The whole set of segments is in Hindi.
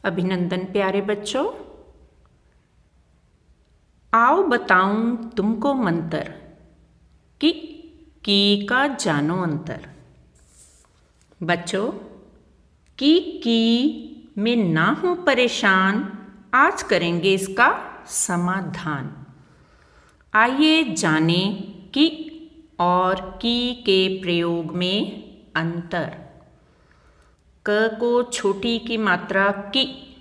अभिनंदन प्यारे बच्चों। आओ बताऊं तुमको मंतर की का जानो अंतर। बच्चों, की में ना हो परेशान, आज करेंगे इसका समाधान। आइए जाने कि और की के प्रयोग में अंतर। क को छोटी की मात्रा की।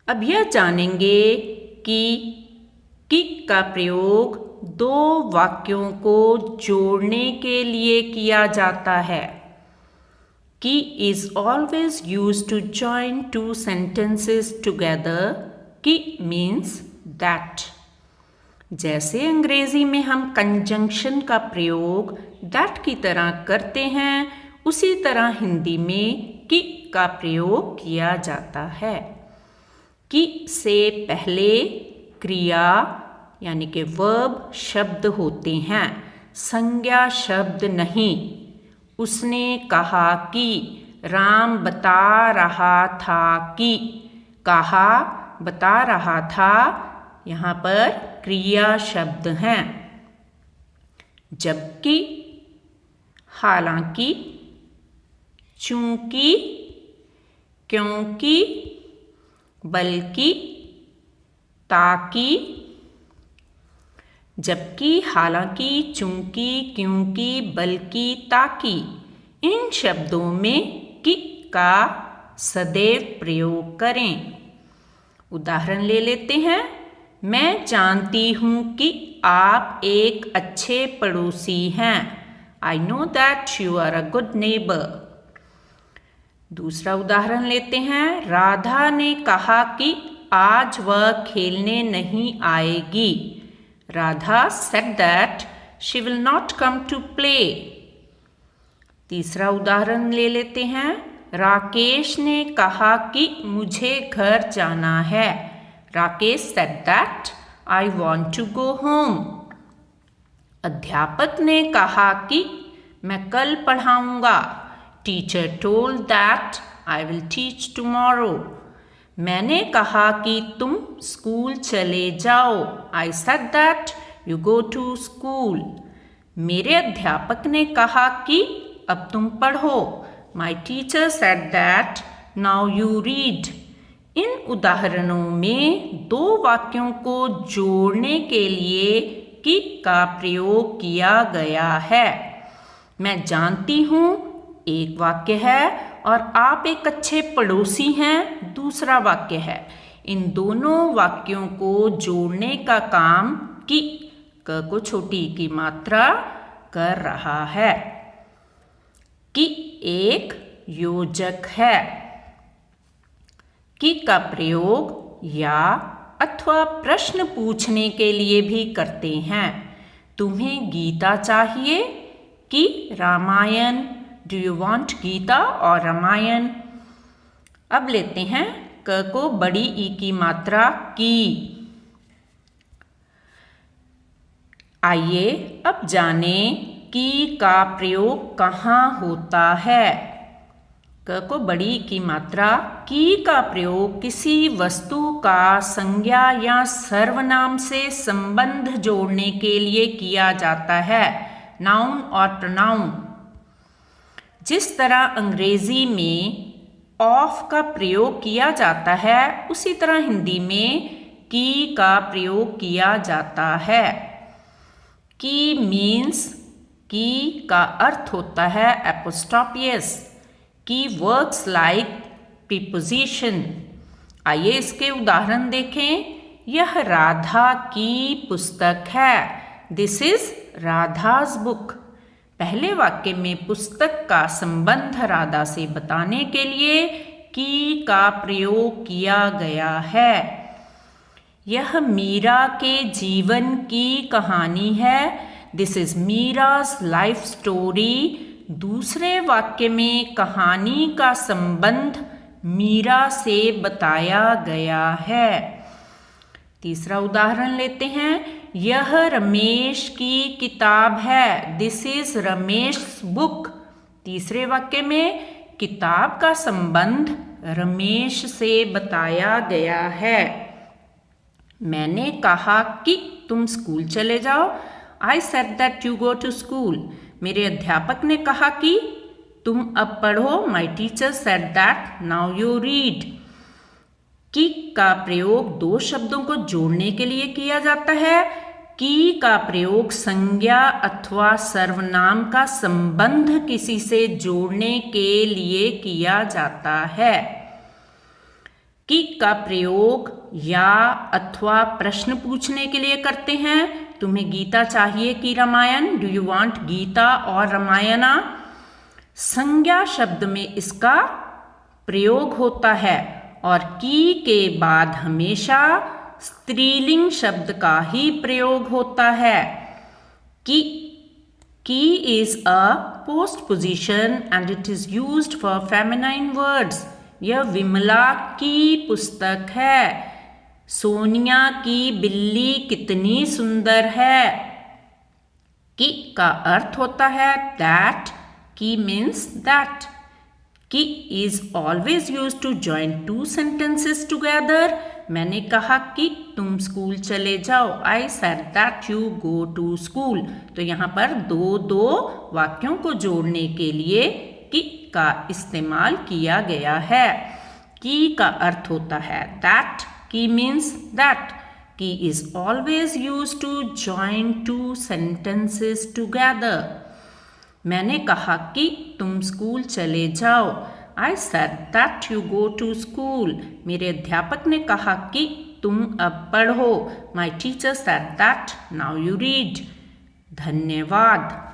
अब यह जानेंगे कि का प्रयोग दो वाक्यों को जोड़ने के लिए किया जाता है। की is always used to join two sentences together. की means that. जैसे अंग्रेजी में हम कंजंक्शन का प्रयोग that की तरह करते हैं, उसी तरह हिंदी में की का प्रयोग किया जाता है। की से पहले क्रिया यानी कि वर्ब शब्द होते हैं, संज्ञा शब्द नहीं। उसने कहा कि, राम बता रहा था कि, कहा बता रहा था, यहाँ पर क्रिया शब्द हैं। जबकि, हालांकि, चूंकि, क्योंकि, बल्कि, ताकि। जबकि, हालांकि, चूंकि, क्योंकि, बल्कि, ताकि, इन शब्दों में कि का सदैव प्रयोग करें। उदाहरण ले लेते हैं। मैं जानती हूं कि आप एक अच्छे पड़ोसी हैं। I know that you are a good neighbor. दूसरा उदाहरण लेते हैं। राधा ने कहा कि आज वह खेलने नहीं आएगी। Radha said that she will not come to play. तीसरा उदाहरण ले लेते हैं। राकेश ने कहा कि मुझे घर जाना है। Rakesh said that I want to go home. अध्यापक ने कहा कि मैं कल पढ़ाऊंगा। Teacher told that I will teach tomorrow. मैंने कहा कि तुम स्कूल चले जाओ। I said that you go to school. मेरे अध्यापक ने कहा कि अब तुम पढ़ो। My teacher said that now you read. इन उदाहरणों में दो वाक्यों को जोड़ने के लिए कि का प्रयोग किया गया है। मैं जानती हूँ एक वाक्य है और आप एक अच्छे पड़ोसी हैं दूसरा वाक्य है। इन दोनों वाक्यों को जोड़ने का काम कि क को छोटी की मात्रा कर रहा है। कि एक योजक है। कि का प्रयोग या अथवा प्रश्न पूछने के लिए भी करते हैं। तुम्हें गीता चाहिए कि Ramayana? Do you want Gita और रामायण? अब लेते हैं क को बड़ी ई की मात्रा की। आइए अब जानें की का प्रयोग कहाँ होता है। क को बड़ी ई की मात्रा की का प्रयोग किसी वस्तु का संज्ञा या सर्वनाम से संबंध जोड़ने के लिए किया जाता है, नाउन और प्रोनाउन। जिस तरह अंग्रेजी में ऑफ का प्रयोग किया जाता है, उसी तरह हिंदी में की का प्रयोग किया जाता है। की मीन्स, की का अर्थ होता है एपोस्ट्रोफियस। की वर्क्स लाइक प्रीपोजिशन। आइए इसके उदाहरण देखें। यह राधा की पुस्तक है। This is Radha's book. पहले वाक्य में पुस्तक का संबंध राधा से बताने के लिए की का प्रयोग किया गया है। यह मीरा के जीवन की कहानी है। This is mirage life story. दूसरे वाक्य में कहानी का संबंध मीरा से बताया गया है। तीसरा उदाहरण लेते हैं। यह रमेश की किताब है। This is Ramesh book. तीसरे वाक्य में किताब का संबंध रमेश से बताया गया है। मैंने कहा कि तुम स्कूल चले जाओ। I said that you go to school. मेरे अध्यापक ने कहा कि तुम अब पढ़ो। My teacher said that now you read. कि का प्रयोग दो शब्दों को जोड़ने के लिए किया जाता है। की का प्रयोग संज्ञा अथवा सर्वनाम का संबंध किसी से जोड़ने के लिए किया जाता है। कि का प्रयोग या अथवा प्रश्न पूछने के लिए करते हैं। तुम्हें गीता चाहिए कि Ramayana? Do you want Gita और रामायणा? संज्ञा शब्द में इसका प्रयोग होता है और की के बाद हमेशा स्त्रीलिंग शब्द का ही प्रयोग होता है। की is a post position and it is used for feminine words. यह विमला की पुस्तक है। सोनिया की बिल्ली कितनी सुंदर है। की का अर्थ होता है दैट। की मीन्स दैट। की is always use to join two sentences together. मैंने कहा कि तुम स्कूल चले जाओ। I said that you go to school. तो यहाँ पर दो वाक्यों को जोड़ने के लिए की का इस्तेमाल किया गया है। की का अर्थ होता है दैट। की मीन्स दैट। की is always use to join two sentences together. मैंने कहा कि तुम स्कूल चले जाओ। I said that you go to school. मेरे अध्यापक ने कहा कि तुम अब पढ़ो। My teacher said that now you read. धन्यवाद।